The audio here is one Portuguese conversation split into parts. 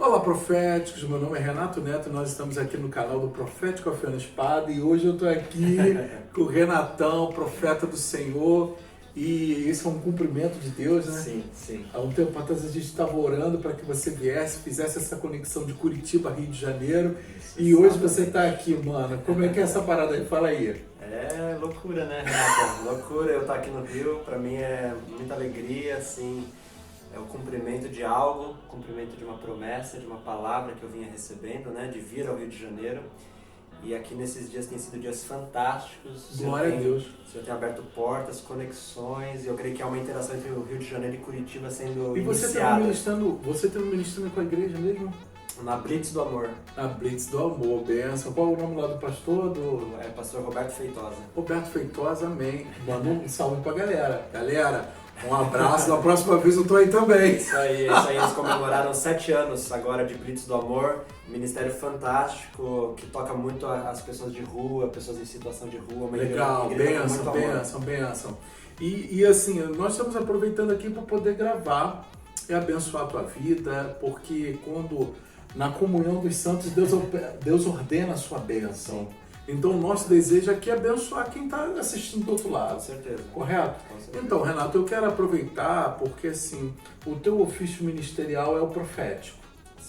Olá, proféticos! Meu nome é Renato Neto e nós estamos aqui no canal do Profético Afiando Espada e hoje eu estou aqui com o Renatão, profeta do Senhor, e esse é um cumprimento de Deus, né? Sim, sim. Há um tempo atrás a gente estava orando para que você viesse, fizesse essa conexão de Curitiba a Rio de Janeiro e hoje você está aqui, mano. Como é que é essa parada aí? Fala aí. É loucura, né, Renato? Loucura eu estar aqui no Rio, pra mim é muita alegria, assim, é o cumprimento de algo, o cumprimento de uma promessa, de uma palavra que eu vinha recebendo, né, de vir ao Rio de Janeiro. E aqui nesses dias têm sido dias fantásticos. Glória a Deus. O Senhor tem aberto portas, conexões, e eu creio que há uma interação entre o Rio de Janeiro e Curitiba sendo E você iniciada. você está ministrando com a igreja mesmo? Na Blitz do Amor. A Blitz do Amor, benção. Qual é o nome lá do pastor? É pastor Roberto Feitosa. Roberto Feitosa, amém. Manda um salve pra galera. Galera, um abraço. Na próxima vez eu tô aí também. Isso aí, eles comemoraram 7 anos agora de Blitz do Amor, um ministério fantástico que toca muito as pessoas de rua, pessoas em situação de rua. Uma Legal, igreja com muito amor. benção. E assim, nós estamos aproveitando aqui para poder gravar e abençoar a tua vida, porque quando na comunhão dos santos Deus ordena a sua bênção. Então o nosso desejo aqui é abençoar quem está assistindo do outro lado. Com certeza. Correto? Com certeza. Então, Renato, eu quero aproveitar porque assim, o teu ofício ministerial é o profético,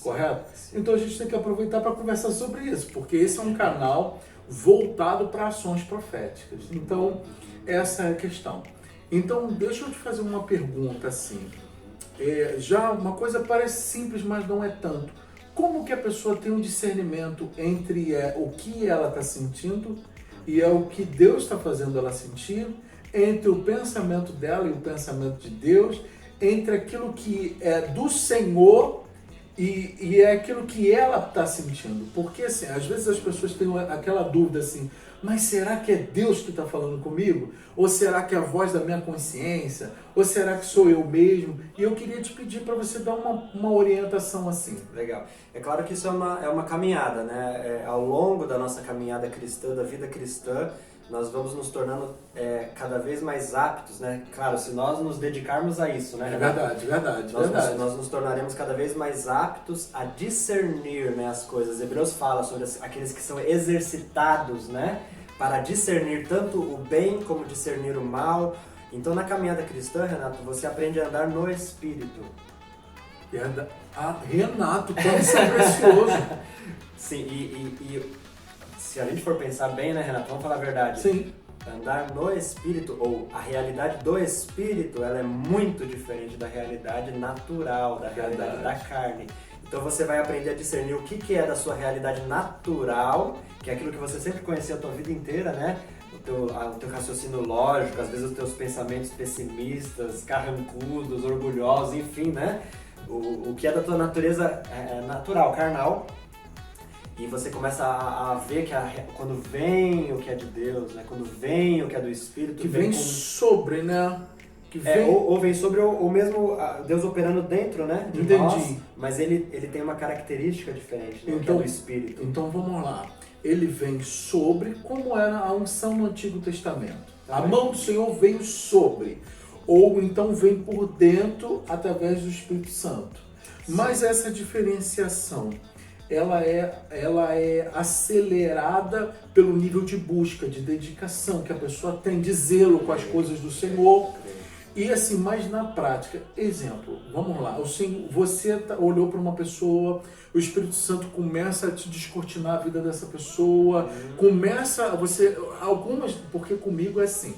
correto? Sim. Então a gente tem que aproveitar para conversar sobre isso, porque esse é um canal voltado para ações proféticas. Então, essa é a questão. Então, deixa eu te fazer uma pergunta assim. Já uma coisa parece simples, mas não é tanto. Como que a pessoa tem um discernimento entre o que ela está sentindo e o que Deus está fazendo ela sentir, entre o pensamento dela e o pensamento de Deus, entre aquilo que é do Senhor e é aquilo que ela está sentindo? Porque assim, às vezes as pessoas têm aquela dúvida assim, mas será que é Deus que está falando comigo? Ou será que é a voz da minha consciência? Ou será que sou eu mesmo? E eu queria te pedir para você dar uma orientação assim. Legal. É claro que isso é uma caminhada, né? Ao longo da nossa caminhada cristã, da vida cristã, nós vamos nos tornando cada vez mais aptos, né? Claro, se nós nos dedicarmos a isso, né? Verdade. Nós nos tornaremos cada vez mais aptos a discernir, né, as coisas. Hebreus fala sobre aqueles que são exercitados, né? Para discernir tanto o bem como discernir o mal. Então, na caminhada cristã, Renato, você aprende a andar no Espírito. Renato, como isso é precioso. Sim, e se a gente for pensar bem, né, Renato, vamos falar a verdade. Sim. Andar no Espírito, ou a realidade do Espírito, ela é muito diferente da realidade natural, da realidade da carne. Então você vai aprender a discernir o que é da sua realidade natural, que é aquilo que você sempre conheceu a tua vida inteira, né? O teu raciocínio lógico, às vezes os teus pensamentos pessimistas, carrancudos, orgulhosos, enfim, né? O que é da tua natureza natural, carnal. E você começa a ver que quando vem o que é de Deus, né? Quando vem o que é do Espírito... Que vem sobre, né? Que vem... ou vem sobre ou mesmo Deus operando dentro, né? De Entendi. nós, mas ele tem uma característica diferente, né? Que é do Espírito. Então vamos lá. Ele vem sobre, como era a unção no Antigo Testamento. A mão do Senhor veio sobre. Ou então vem por dentro através do Espírito Santo. Sim. Mas essa diferenciação, ela é acelerada pelo nível de busca, de dedicação que a pessoa tem, de zelo com as coisas do Senhor. E assim, mas na prática, exemplo, vamos lá, você olhou para uma pessoa, o Espírito Santo começa a te descortinar a vida dessa pessoa, porque comigo é assim,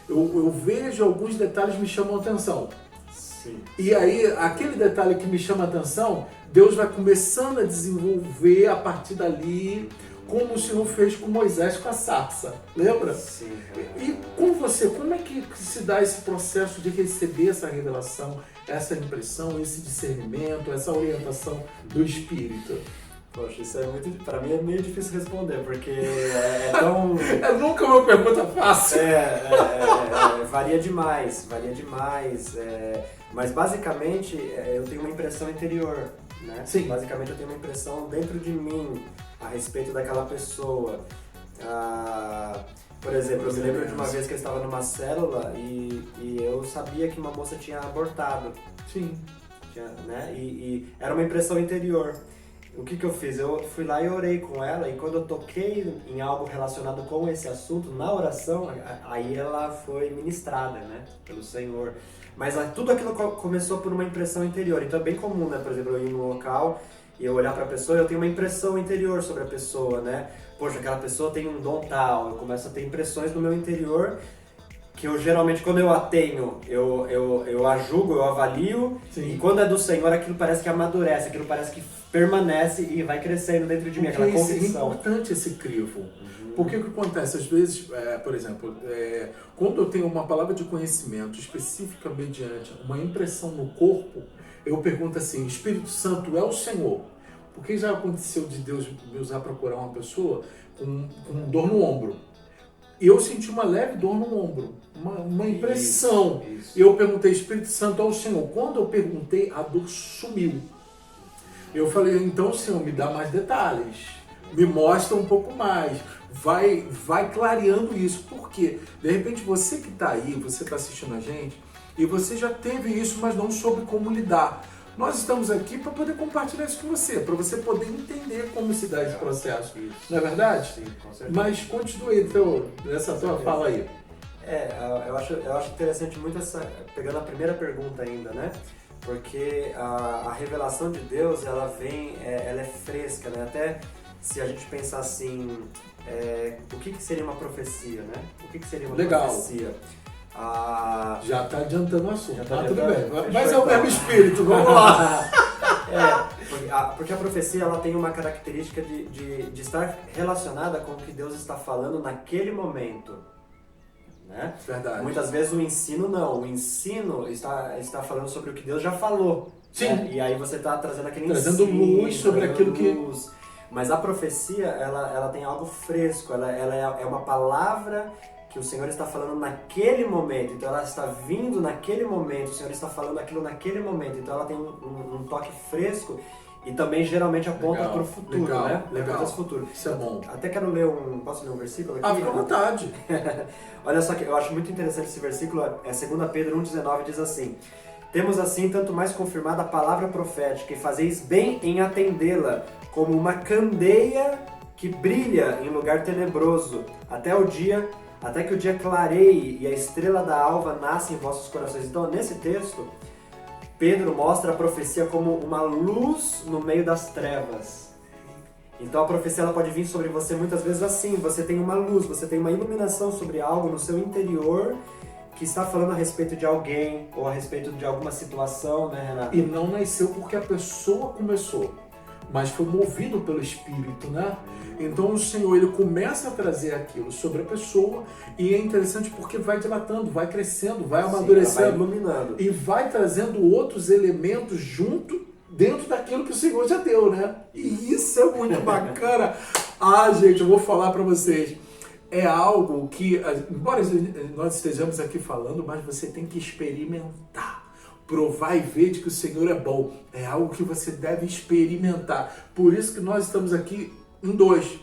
eu vejo alguns detalhes que me chamam a atenção. Sim. E aí, aquele detalhe que me chama a atenção, Deus vai começando a desenvolver a partir dali, como o Senhor fez com Moisés com a sarça, lembra? Sim. E com você, como é que se dá esse processo de receber essa revelação, essa impressão, esse discernimento, essa orientação do Espírito? Poxa, isso pra mim é meio difícil responder, porque é tão... É nunca uma pergunta fácil. Varia demais, mas basicamente eu tenho uma impressão interior, né? Sim. Basicamente eu tenho uma impressão dentro de mim a respeito daquela pessoa. Por exemplo, eu me lembro de uma vez que eu estava numa célula e eu sabia que uma moça tinha abortado. Sim. né? E era uma impressão interior. O que eu fiz? Eu fui lá e orei com ela, e quando eu toquei em algo relacionado com esse assunto, na oração, aí ela foi ministrada, né, pelo Senhor. Mas tudo aquilo começou por uma impressão interior. Então é bem comum, né, por exemplo, eu ir num local e eu olhar para a pessoa, eu tenho uma impressão interior sobre a pessoa, né? Poxa, aquela pessoa tem um dom tal, eu começo a ter impressões no meu interior que eu geralmente, quando eu a tenho, eu a julgo, eu avalio. Sim. E quando é do Senhor, aquilo parece que amadurece, aquilo parece que permanece e vai crescendo dentro de mim, aquela convicção. É importante esse crivo. Porque o que acontece, às vezes, por exemplo, quando eu tenho uma palavra de conhecimento específica mediante uma impressão no corpo, eu pergunto assim, Espírito Santo é o Senhor? Porque já aconteceu de Deus me usar para curar uma pessoa com dor no ombro. E eu senti uma leve dor no ombro, uma impressão. Isso. E eu perguntei, Espírito Santo é o Senhor? Quando eu perguntei, a dor sumiu. Eu falei, então, Senhor, me dá mais detalhes, me mostra um pouco mais, vai clareando isso. Por quê? De repente, você que está aí, você está assistindo a gente, e você já teve isso, mas não soube como lidar. Nós estamos aqui para poder compartilhar isso com você, para você poder entender como se dá esse processo. Isso. Não é verdade? Sim, com certeza. Mas continue então, nessa tua fala aí. Eu acho interessante muito pegando a primeira pergunta ainda, né? Porque a revelação de Deus, ela é fresca, né? Até se a gente pensar assim, o que seria uma profecia, né? O que seria uma profecia? Já está adiantando o assunto, tudo bem. Mas é o mesmo espírito, vamos lá. Porque a profecia, ela tem uma característica de estar relacionada com o que Deus está falando naquele momento. Né? Verdade. Muitas vezes o ensino não, o ensino está falando sobre o que Deus já falou. Sim. Né? E aí você está trazendo aquele trazendo ensino, luz sobre aquilo que... Mas a profecia, ela tem algo fresco, ela é uma palavra que o Senhor está falando naquele momento, então ela está vindo naquele momento, o Senhor está falando aquilo naquele momento, então ela tem um toque fresco e também geralmente aponta para o futuro, né? Legal. Esse futuro. Isso é bom. Até quero ler posso ler um versículo aqui? Fica à vontade. Olha só que eu acho muito interessante esse versículo, 2 Pedro 1,19 diz assim: temos assim tanto mais confirmada a palavra profética e fazeis bem em atendê-la, como uma candeia que brilha em lugar tenebroso, até que o dia clareie e a estrela da alva nasce em vossos corações. Então, nesse texto, Pedro mostra a profecia como uma luz no meio das trevas. Então, a profecia ela pode vir sobre você muitas vezes assim, você tem uma luz, você tem uma iluminação sobre algo no seu interior que está falando a respeito de alguém ou a respeito de alguma situação, né, Renato? E não nasceu porque a pessoa começou, mas foi movido pelo Espírito, né? Então o Senhor, ele começa a trazer aquilo sobre a pessoa e é interessante porque vai dilatando, vai crescendo, vai amadurecendo. Vai iluminando. E vai trazendo outros elementos junto dentro daquilo que o Senhor já deu, né? E isso é muito bacana. Gente, eu vou falar para vocês. É algo que, embora nós estejamos aqui falando, mas você tem que experimentar. Provar e ver de que o Senhor é bom. É algo que você deve experimentar. Por isso que nós estamos aqui em dois.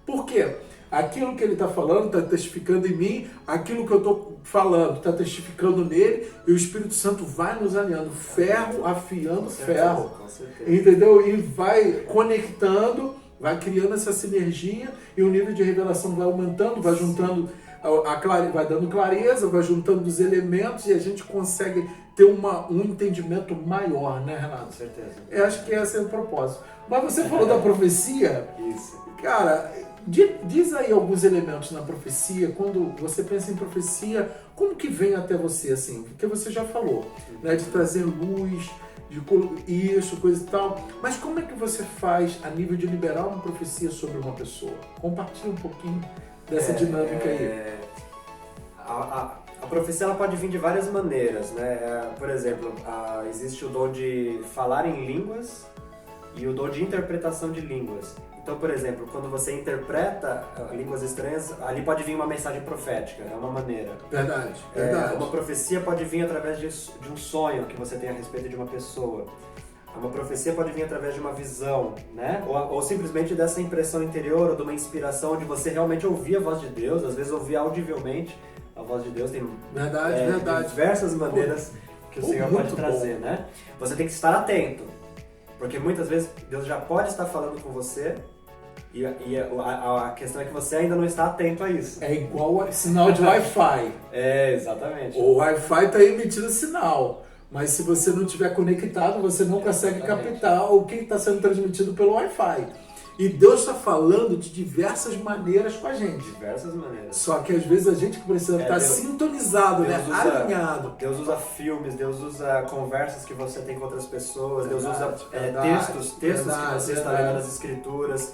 Por quê? Aquilo que ele está falando está testificando em mim, aquilo que eu estou falando está testificando nele, e o Espírito Santo vai nos alinhando, ferro afiando ferro. Com certeza. Entendeu? E vai conectando, vai criando essa sinergia, e o nível de revelação vai aumentando, vai juntando, vai dando clareza, vai juntando os elementos, e a gente consegue ter um entendimento maior, né, Renato? Com certeza. Eu acho que esse é o propósito. Mas você falou da profecia. Isso. Cara, diz aí alguns elementos na profecia. Quando você pensa em profecia, como que vem até você, assim? Porque você já falou, né? De trazer luz, de isso, coisa e tal. Mas como é que você faz a nível de liberar uma profecia sobre uma pessoa? Compartilha um pouquinho dessa dinâmica aí. A profecia ela pode vir de várias maneiras, né? Por exemplo, existe o dom de falar em línguas e o dom de interpretação de línguas. Então, por exemplo, quando você interpreta línguas estranhas, ali pode vir uma mensagem profética, é uma maneira. Verdade. Uma profecia pode vir através de um sonho que você tem a respeito de uma pessoa. Uma profecia pode vir através de uma visão, né? Ou simplesmente dessa impressão interior ou de uma inspiração de você realmente ouvir a voz de Deus, às vezes ouvir audivelmente a voz de Deus. Tem verdade. diversas maneiras que o Senhor pode trazer, né? Você tem que estar atento, porque muitas vezes Deus já pode estar falando com você e a questão é que você ainda não está atento a isso. É igual sinal de Wi-Fi. Exatamente. O Wi-Fi está emitindo sinal, mas se você não estiver conectado, você não consegue captar o que está sendo transmitido pelo Wi-Fi. E Deus está falando de diversas maneiras com a gente. Diversas maneiras. Só que às vezes a gente precisa estar sintonizado, Deus alinhado. Deus usa filmes, Deus usa conversas que você tem com outras pessoas, Deus usa textos que você está lendo nas escrituras.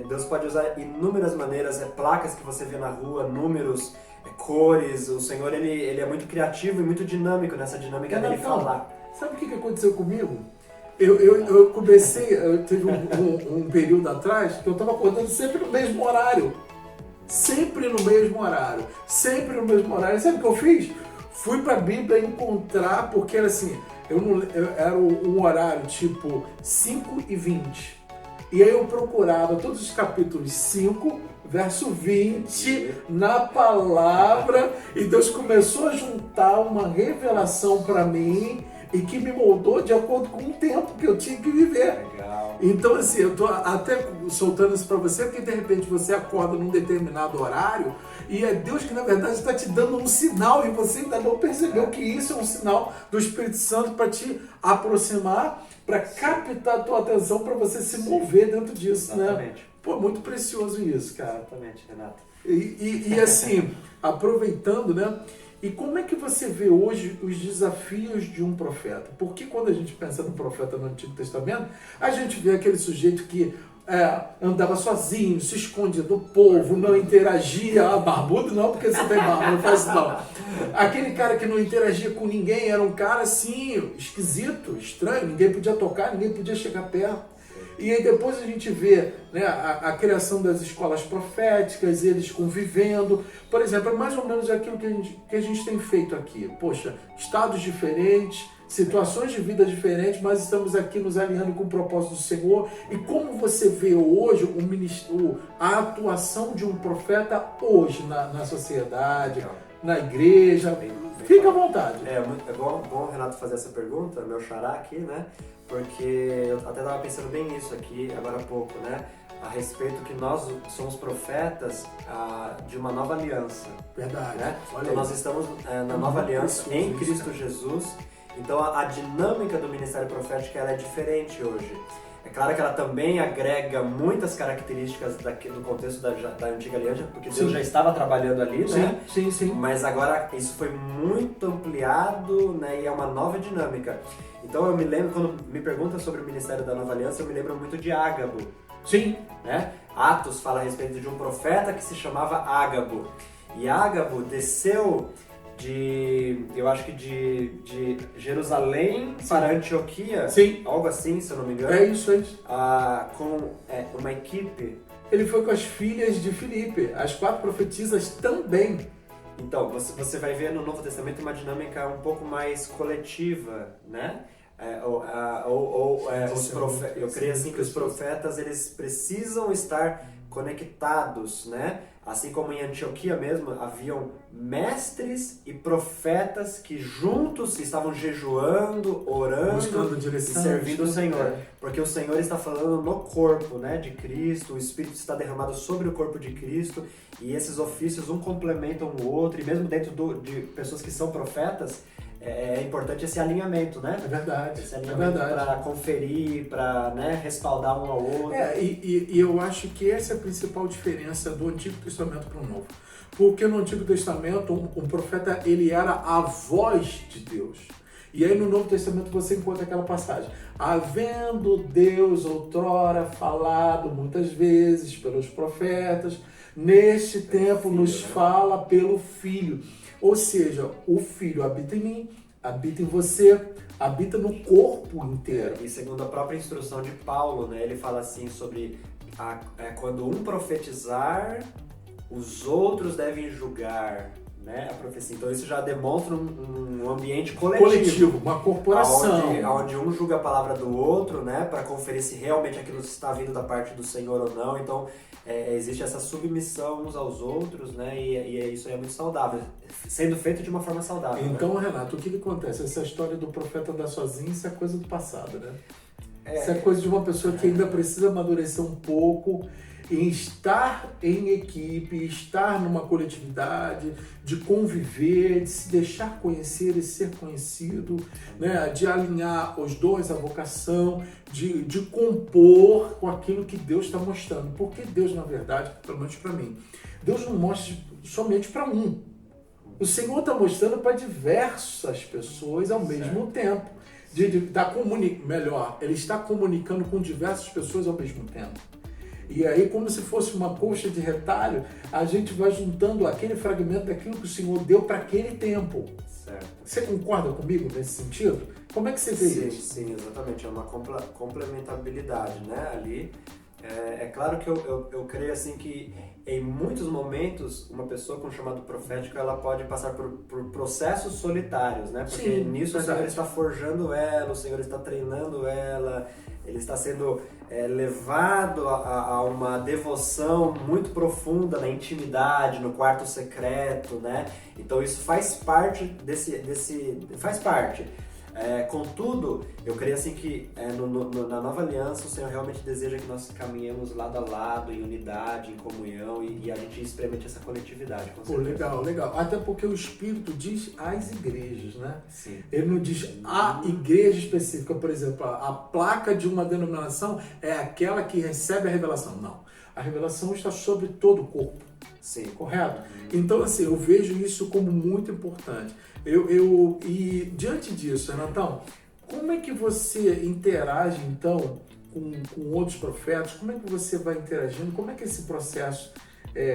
Deus pode usar inúmeras maneiras, placas que você vê na rua, números, cores. O Senhor ele é muito criativo e muito dinâmico nessa dinâmica dele falar. Sabe o que aconteceu comigo? Eu comecei, teve um período atrás que eu estava acordando sempre no mesmo horário. Sempre no mesmo horário. Sempre no mesmo horário. Sabe o que eu fiz? Fui para a Bíblia encontrar, porque era assim, era um horário tipo 5h20. E aí eu procurava todos os capítulos 5, verso 20, na palavra, e Deus começou a juntar uma revelação para mim e que me moldou de acordo com o tempo que eu tinha que viver. Legal. Então assim, eu tô até soltando isso para você, porque de repente você acorda num determinado horário e é Deus que na verdade está te dando um sinal e você ainda não percebeu que isso é um sinal do Espírito Santo para te aproximar, para captar a tua atenção, para você se mover dentro disso, né? Pô, muito precioso isso, cara. Exatamente, Renato. E assim, aproveitando, né? E como é que você vê hoje os desafios de um profeta? Porque quando a gente pensa no profeta no Antigo Testamento, a gente vê aquele sujeito que andava sozinho, se escondia do povo, não interagia, barbudo não, porque você tem barba, não faz isso não. Aquele cara que não interagia com ninguém era um cara assim, esquisito, estranho, ninguém podia tocar, ninguém podia chegar perto. E aí depois a gente vê, né, a criação das escolas proféticas, eles convivendo. Por exemplo, é mais ou menos aquilo que a gente tem feito aqui. Poxa, estados diferentes, situações de vida diferentes, mas estamos aqui nos alinhando com o propósito do Senhor. E como você vê hoje a atuação de um profeta hoje na sociedade, na igreja? Fica à vontade. É bom o Renato fazer essa pergunta, meu xará aqui, né? Porque eu até estava pensando bem nisso aqui agora há pouco, né? A respeito que nós somos profetas de uma nova aliança. Verdade. Né? Então nós estamos na nova aliança em Cristo Jesus. Então a dinâmica do ministério profético ela é diferente hoje. É claro que ela também agrega muitas características do contexto da antiga aliança, porque Deus já estava trabalhando ali, né? Sim. Mas agora isso foi muito ampliado, né? E é uma nova dinâmica. Então eu me lembro, quando me perguntam sobre o ministério da nova aliança, eu me lembro muito de Ágabo. Sim. Né? Atos fala a respeito de um profeta que se chamava Ágabo. E Ágabo desceu eu acho que de Jerusalém para Antioquia, algo assim, se eu não me engano. É isso. Com uma equipe. Ele foi com as filhas de Filipe, as 4 profetisas também. Então, você vai ver no Novo Testamento uma dinâmica um pouco mais coletiva, né? Eu creio assim que os profetas eles precisam estar conectados, né? Assim como em Antioquia mesmo, haviam mestres e profetas que juntos estavam jejuando, orando e servindo o Senhor. Porque o Senhor está falando no corpo, né, de Cristo, o Espírito está derramado sobre o corpo de Cristo e esses ofícios um complementam o outro. E mesmo dentro de pessoas que são profetas, é importante esse alinhamento, né? É verdade. Esse alinhamento para conferir, para, né, respaldar um ao outro. E eu acho que essa é a principal diferença do Antigo Testamento para o Novo. Porque no Antigo Testamento, um profeta, ele era a voz de Deus. E aí no Novo Testamento você encontra aquela passagem. Havendo Deus outrora falado muitas vezes pelos profetas, neste tempo nos fala pelo Filho. Ou seja, o Filho habita em mim, habita em você, habita no corpo inteiro. E segundo a própria instrução de Paulo, né, ele fala assim sobre quando um profetizar, os outros devem julgar, né, a profecia. Então isso já demonstra um ambiente coletivo, uma corporação. Onde um julga a palavra do outro, né, para conferir se realmente aquilo está vindo da parte do Senhor ou não. Então existe essa submissão uns aos outros, né, e isso aí é muito saudável, sendo feito de uma forma saudável. Então, né? Renato, o que acontece? Essa história do profeta andar sozinho, isso é coisa do passado, né? Isso é coisa de uma pessoa que ainda precisa amadurecer um pouco em estar em equipe, estar numa coletividade, de conviver, de se deixar conhecer e ser conhecido, né? De alinhar os dons, a vocação, de compor com aquilo que Deus está mostrando. Porque Deus, na verdade, pelo menos para mim, Deus não mostra somente para um. O Senhor está mostrando para diversas pessoas ao mesmo tempo. Ele está comunicando com diversas pessoas ao mesmo tempo. E aí, como se fosse uma colcha de retalho, a gente vai juntando aquele fragmento daquilo que o Senhor deu para aquele tempo. Certo. Você concorda comigo nesse sentido? Como é que você vê isso? Sim, exatamente. É uma complementabilidade, né? Ali. É claro que eu creio assim que em muitos momentos uma pessoa com chamado profético ela pode passar por processos solitários, né? Porque Sim, nisso verdade. o Senhor está forjando ela, o Senhor está treinando ela, ele está sendo levado a uma devoção muito profunda na intimidade, no quarto secreto, né? Então isso faz parte faz parte. Contudo, eu creio assim que na nova aliança o Senhor realmente deseja que nós caminhemos lado a lado, em unidade, em comunhão e a gente experimente essa coletividade. Com certeza. Legal. Até porque o Espírito diz às igrejas, né? Sim. Ele não diz a igreja específica. Por exemplo, a placa de uma denominação é aquela que recebe a revelação. Não. A revelação está sobre todo o corpo. Sim. Correto? Então, assim, eu vejo isso como muito importante. E diante disso, Renatão, como é que você interage, então, com outros profetas? Como é que você vai interagindo? Como é que esse processo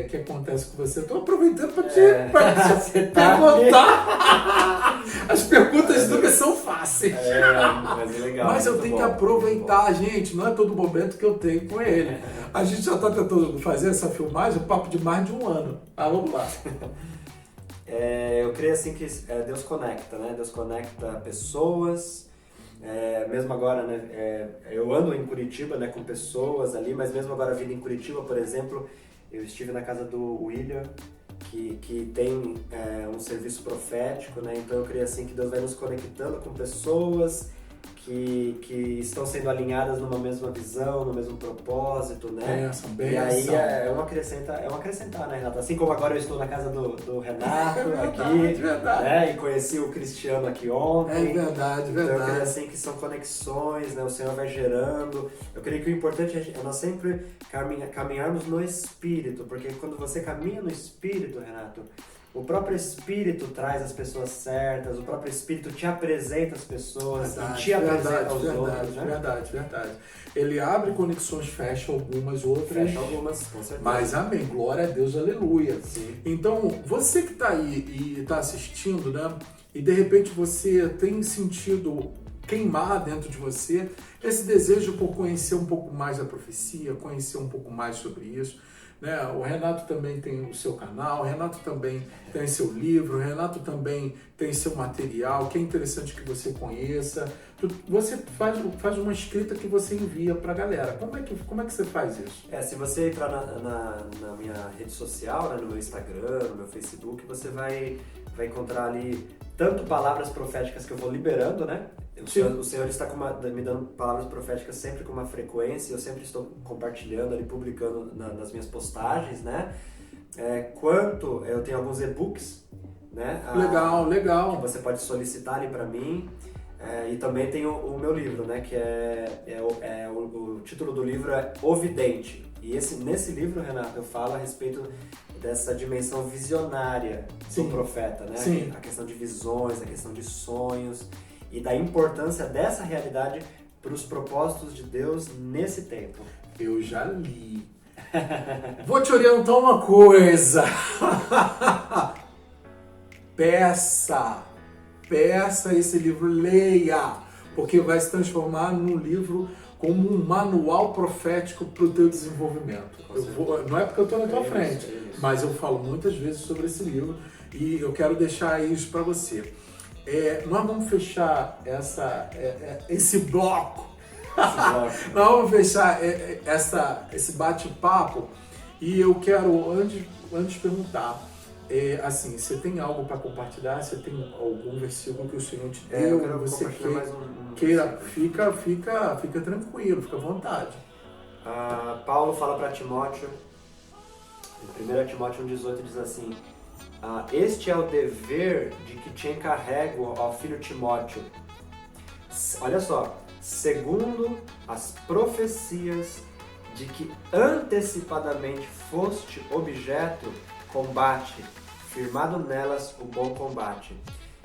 que acontece com você? Estou aproveitando para te perguntar. As perguntas nunca são fáceis. Mas é legal. Mas eu tenho que aproveitar, gente. Não é todo momento que eu tenho com ele. A gente já está tentando fazer essa filmagem, um papo de mais de um ano. Vamos lá. Eu creio assim que Deus conecta, né? Deus conecta pessoas. Mesmo agora, né? Eu ando em Curitiba, né? Com pessoas ali, mas mesmo agora vindo em Curitiba, por exemplo, eu estive na casa do William, que tem um serviço profético, né? Então eu creio assim que Deus vai nos conectando com pessoas que estão sendo alinhadas numa mesma visão, no mesmo propósito, né? E aí é um acrescentar, né, Renato? Assim como agora eu estou na casa do Renato aqui, verdade. Né? E conheci o Cristiano aqui ontem. É verdade. Então eu creio assim que são conexões, né? O Senhor vai gerando. Eu creio que o importante é nós sempre caminharmos no Espírito, porque quando você caminha no Espírito, Renato, o próprio Espírito traz as pessoas certas, o próprio Espírito te apresenta as pessoas e te apresenta aos outros. Né? Verdade. Ele abre conexões, fecha algumas, outras. Fecha algumas, com certeza. Mas amém, glória a Deus, aleluia. Sim. Então, você que está aí e está assistindo, né? E de repente você tem sentido queimar dentro de você esse desejo por conhecer um pouco mais da profecia, conhecer um pouco mais sobre isso. Né? O Renato também tem o seu canal, o Renato também tem seu livro, o Renato também tem seu material, que é interessante que você conheça. Você faz uma escrita que você envia para a galera. Como é que você faz isso? Se você entrar na minha rede social, né, no meu Instagram, no meu Facebook, você vai encontrar ali tanto palavras proféticas que eu vou liberando, né? O Senhor está me dando palavras proféticas sempre com uma frequência, eu sempre estou compartilhando ali, publicando nas minhas postagens, né? Quanto eu tenho alguns e-books, né? Legal. Que você pode solicitar ali para mim. E também tem o meu livro, né? Que o título do livro é O Vidente. E nesse livro, Renato, eu falo a respeito dessa dimensão visionária do profeta, né? Sim. A questão de visões, a questão de sonhos e da importância dessa realidade para os propósitos de Deus nesse tempo. Eu já li. Vou te orientar uma coisa. Peça esse livro, leia, porque vai se transformar num livro como um manual profético para o teu desenvolvimento. Não é porque eu estou na tua frente, mas eu falo muitas vezes sobre esse livro E eu quero deixar isso para você. Nós vamos fechar esse bloco. Nós vamos fechar esse bate-papo e eu quero, antes de perguntar, assim, você tem algo para compartilhar? Você tem algum versículo que o Senhor te deu? Eu quero você mais queira, fica tranquilo, fica à vontade. Paulo fala para Timóteo, em 1 Timóteo 1,18 diz assim: este é o dever de que te encarrego, ó filho Timóteo. Olha só, segundo as profecias de que antecipadamente foste objeto, combate, firmado nelas o bom combate.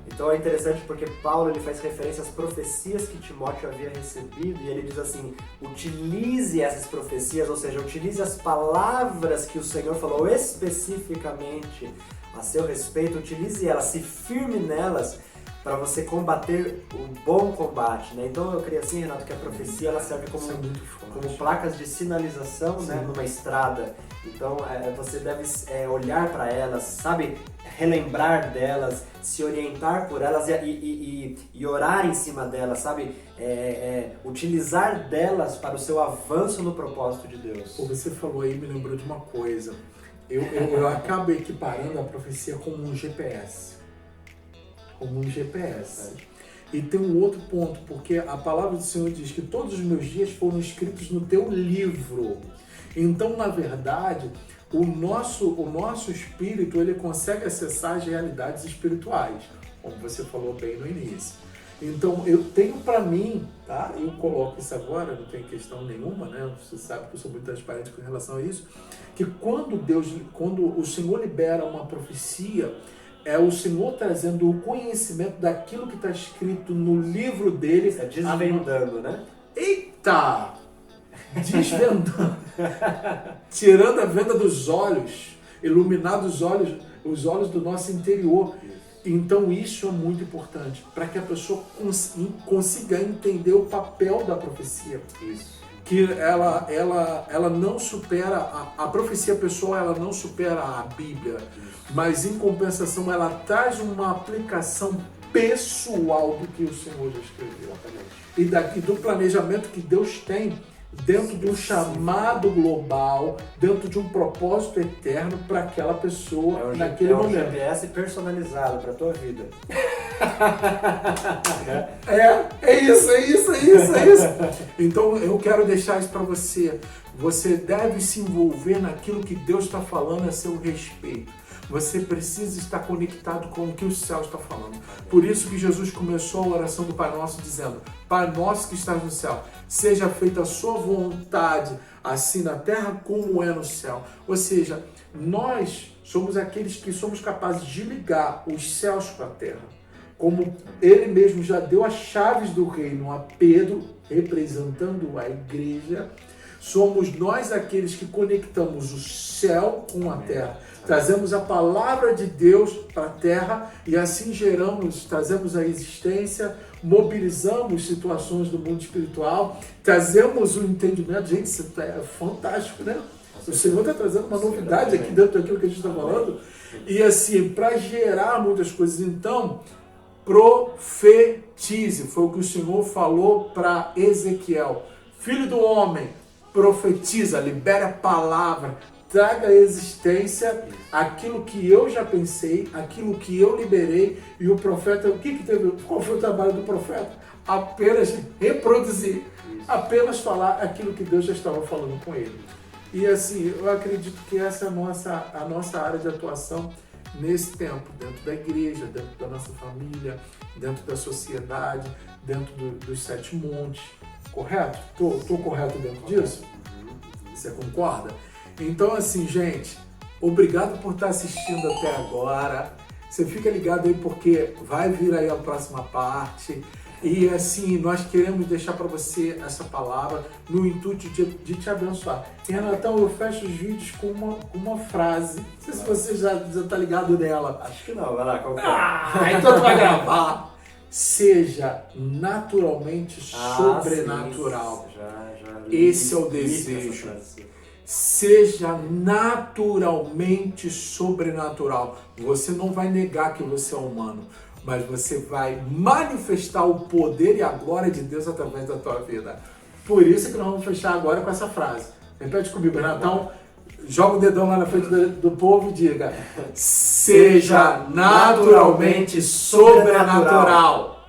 Então é interessante porque Paulo ele faz referência às profecias que Timóteo havia recebido e ele diz assim: utilize essas profecias, ou seja, utilize as palavras que o Senhor falou especificamente a seu respeito, utilize elas, se firme nelas para você combater o bom combate, né? Então eu creio assim, Renato, que a profecia ela serve como placas de sinalização, né, numa estrada. Então você deve olhar para elas, sabe, relembrar delas, se orientar por elas e orar em cima delas, sabe, utilizar delas para o seu avanço no propósito de Deus. Você falou aí, me lembrou de uma coisa. Eu acabo equiparando a profecia como um GPS. E tem um outro ponto, porque a palavra do Senhor diz que todos os meus dias foram escritos no teu livro. Então, na verdade, o nosso espírito ele consegue acessar as realidades espirituais, como você falou bem no início. Então, eu tenho para mim, tá? Eu coloco isso agora, não tem questão nenhuma, né? Você sabe que eu sou muito transparente com relação a isso, que quando o Senhor libera uma profecia, é o Senhor trazendo o conhecimento daquilo que está escrito no livro dele. Está desvendando, né? Eita! Desvendando. Tirando a venda dos olhos, iluminando os olhos do nosso interior. Então isso é muito importante, para que a pessoa consiga entender o papel da profecia. Isso. Que ela não supera, a profecia pessoal ela não supera a Bíblia, mas em compensação ela traz uma aplicação pessoal do que o Senhor já escreveu. E do planejamento que Deus tem dentro de um chamado global, dentro de um propósito eterno para aquela pessoa naquele momento. É um GPS personalizado para a tua vida. É isso. Então eu quero deixar isso para você. Você deve se envolver naquilo que Deus está falando a seu respeito. Você precisa estar conectado com o que o céu está falando. Por isso que Jesus começou a oração do Pai Nosso dizendo: Pai Nosso que estás no céu, seja feita a sua vontade, assim na terra como é no céu. Ou seja, nós somos aqueles que somos capazes de ligar os céus com a terra. Como ele mesmo já deu as chaves do reino a Pedro, representando a igreja, somos nós aqueles que conectamos o céu com a terra. Trazemos a palavra de Deus para a terra e assim trazemos a existência, mobilizamos situações do mundo espiritual, trazemos o entendimento. Gente, isso é fantástico, né? O Senhor está trazendo uma novidade aqui dentro daquilo que a gente está falando. E assim, para gerar muitas coisas. Então, profetize. Foi o que o Senhor falou para Ezequiel. Filho do homem, profetiza, libere a palavra, traga à existência aquilo que eu já pensei, aquilo que eu liberei. E o profeta, qual foi o trabalho do profeta? Apenas reproduzir, apenas falar aquilo que Deus já estava falando com ele. E assim, eu acredito que essa é a nossa área de atuação nesse tempo, dentro da igreja, dentro da nossa família, dentro da sociedade, dentro dos 7 montes. Correto? Tô correto dentro disso? Você concorda? Então, assim, gente, obrigado por estar assistindo até agora. Você fica ligado aí porque vai vir aí a próxima parte. E, assim, nós queremos deixar para você essa palavra no intuito de te abençoar. E, Renatão, eu fecho os vídeos com uma frase. Não sei se você já está ligado nela. Acho que não, vai lá, qual que é? Então tu vai gravar. Seja naturalmente sobrenatural. Já Esse é o desejo. seja naturalmente sobrenatural. Você não vai negar que você é humano, mas você vai manifestar o poder e a glória de Deus através da tua vida. Por isso que nós vamos fechar agora com essa frase. Repete comigo, Renatão. Joga o dedão lá na frente do povo e diga: seja naturalmente sobrenatural.